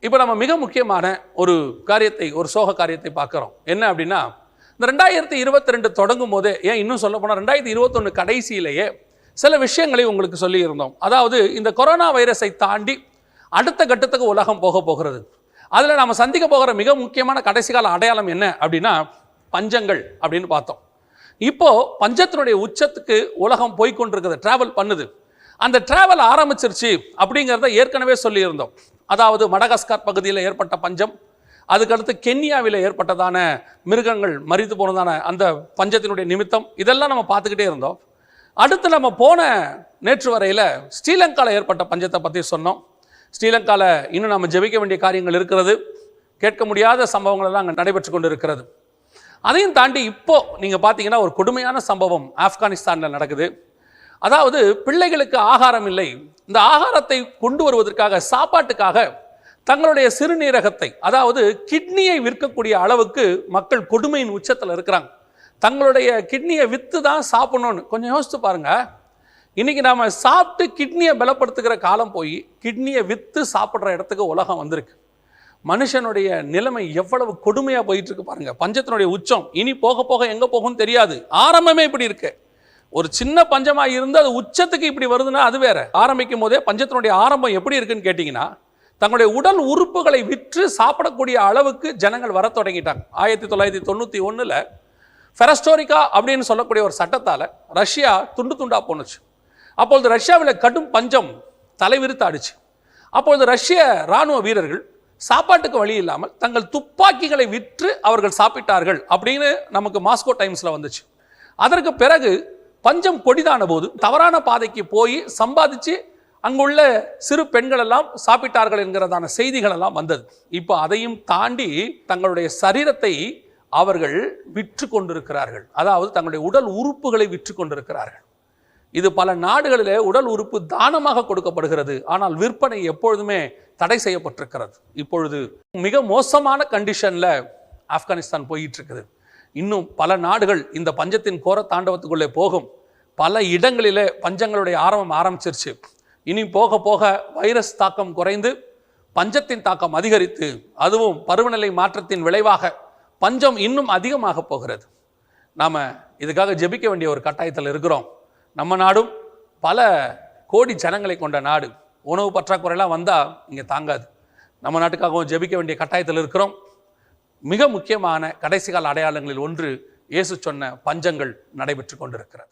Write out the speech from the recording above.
இப்போ நம்ம மிக முக்கியமான ஒரு காரியத்தை, ஒரு சோக காரியத்தை பார்க்குறோம். என்ன அப்படின்னா, இந்த 2022 தொடங்கும் போதே, ஏன் இன்னும் சொல்ல போனால் 2021 கடைசியிலேயே சில விஷயங்களை உங்களுக்கு சொல்லியிருந்தோம். அதாவது இந்த கொரோனா வைரஸை தாண்டி அடுத்த கட்டத்துக்கு உலகம் போக போகிறது. அதில் நம்ம சந்திக்க போகிற மிக முக்கியமான கடைசி கால அடையாளம் என்ன அப்படின்னா பஞ்சங்கள் அப்படின்னு பார்த்தோம். இப்போ பஞ்சத்தினுடைய உச்சத்துக்கு உலகம் போய்கொண்டிருக்கிறது, டிராவல் பண்ணுது. அந்த டிராவல் ஆரம்பிச்சிருச்சு அப்படிங்கிறத ஏற்கனவே சொல்லியிருந்தோம். அதாவது மடகாஸ்கர் பகுதியில் ஏற்பட்ட பஞ்சம், அதுக்கடுத்து கென்யாவில் ஏற்பட்டதான மிருகங்கள் மரித்து போனதான அந்த பஞ்சத்தினுடைய நிமித்தம், இதெல்லாம் நம்ம பார்த்துக்கிட்டே இருந்தோம். அடுத்து நம்ம போன நேற்று வரையில் ஸ்ரீலங்காவில் ஏற்பட்ட பஞ்சத்தை பற்றி சொன்னோம். ஸ்ரீலங்காவில் இன்னும் நம்ம ஜெபிக்க வேண்டிய காரியங்கள் இருக்கிறது, கேட்க முடியாத சம்பவங்கள் எல்லாம் அங்கே நடைபெற்று கொண்டு இருக்கிறது. அதையும் தாண்டி இப்போ நீங்கள் பார்த்தீங்கன்னா ஒரு கொடுமையான சம்பவம் ஆப்கானிஸ்தானில் நடக்குது. அதாவது பிள்ளைகளுக்கு ஆகாரம் இல்லை, இந்த ஆகாரத்தை கொண்டு வருவதற்காக, சாப்பாட்டுக்காக தங்களுடைய சிறுநீரகத்தை, அதாவது கிட்னியை விற்கக்கூடிய அளவுக்கு மக்கள் கொடுமையின் உச்சத்தில் இருக்கிறாங்க. தங்களுடைய கிட்னியை விற்று தான் சாப்பிடணும்னு. கொஞ்சம் யோசித்து பாருங்க, இன்னைக்கு நாம சாப்பிட்டு கிட்னியை பலப்படுத்துகிற காலம் போய் கிட்னியை விற்று சாப்பிட்ற இடத்துக்கு உலகம் வந்திருக்கு. மனுஷனுடைய நிலைமை எவ்வளவு கொடுமையாக போயிட்டு இருக்கு பாருங்க. பஞ்சத்தினுடைய உச்சம் இனி போக போக எங்கே போகும்னு தெரியாது. ஆரம்பமே இப்படி இருக்கு. ஒரு சின்ன பஞ்சமாக இருந்து அது உச்சத்துக்கு இப்படி வருதுன்னா அது வேற. ஆரம்பிக்கும் போதே பஞ்சத்தினுடைய ஆரம்பம் எப்படி இருக்குன்னு கேட்டிங்கன்னா, தங்களுடைய உடல் உறுப்புகளை விற்று சாப்பிடக்கூடிய அளவுக்கு ஜனங்கள் வர தொடங்கிட்டாங்க. 1991 ஃபெரஸ்டோரிக்கா அப்படின்னு சொல்லக்கூடிய ஒரு சட்டத்தால் ரஷ்யா துண்டு துண்டா போனுச்சு. அப்பொழுது ரஷ்யாவில் கடும் பஞ்சம் தலைவிரித்தாடுச்சு. அப்பொழுது ரஷ்ய இராணுவ வீரர்கள் சாப்பாட்டுக்கு வழி இல்லாமல் தங்கள் துப்பாக்கிகளை விற்று அவர்கள் சாப்பிட்டார்கள் அப்படின்னு நமக்கு மாஸ்கோ டைம்ஸில் வந்துச்சு. அதற்கு பிறகு பஞ்சம் கொடிதான போது தவறான பாதைக்கு போய் சம்பாதிச்சு அங்குள்ள சிறு பெண்கள் எல்லாம் சாப்பிட்டார்கள் என்கிறதான செய்திகள் எல்லாம் வந்தது. இப்போ அதையும் தாண்டி தங்களுடைய சரீரத்தை அவர்கள் விற்று கொண்டிருக்கிறார்கள். அதாவது தங்களுடைய உடல் உறுப்புகளை விற்று கொண்டிருக்கிறார்கள். இது பல நாடுகளிலே உடல் உறுப்பு தானமாக கொடுக்கப்படுகிறது. ஆனால் விற்பனை எப்பொழுதுமே தடை செய்யப்பட்டிருக்கிறது. இப்பொழுது மிக மோசமான கண்டிஷன்ல ஆப்கானிஸ்தான் போயிட்டு இருக்குது. இன்னும் பல நாடுகள் இந்த பஞ்சத்தின் கோர தாண்டவத்துக்குள்ளே போகும். பல இடங்களிலே பஞ்சங்களுடைய ஆரம்பிச்சிருச்சு. இனி போக போக வைரஸ் தாக்கம் குறைந்து பஞ்சத்தின் தாக்கம் அதிகரித்து, அதுவும் பருவநிலை மாற்றத்தின் விளைவாக பஞ்சம் இன்னும் அதிகமாக போகிறது. நாம் இதுக்காக ஜெபிக்க வேண்டிய ஒரு கட்டாயத்தில் இருக்கிறோம். நம்ம நாடும் பல கோடி ஜனங்களை கொண்ட நாடு. உணவு பற்றாக்குறையெல்லாம் வந்தால் இங்கே தாங்காது. நம்ம நாட்டுக்காகவும் ஜெபிக்க வேண்டிய கட்டாயத்தில் இருக்கிறோம். மிக முக்கியமான கடைசி கால அடையாளங்களில் ஒன்று இயேசு சொன்ன பஞ்சங்கள் நடைபெற்று கொண்டிருக்கிறது.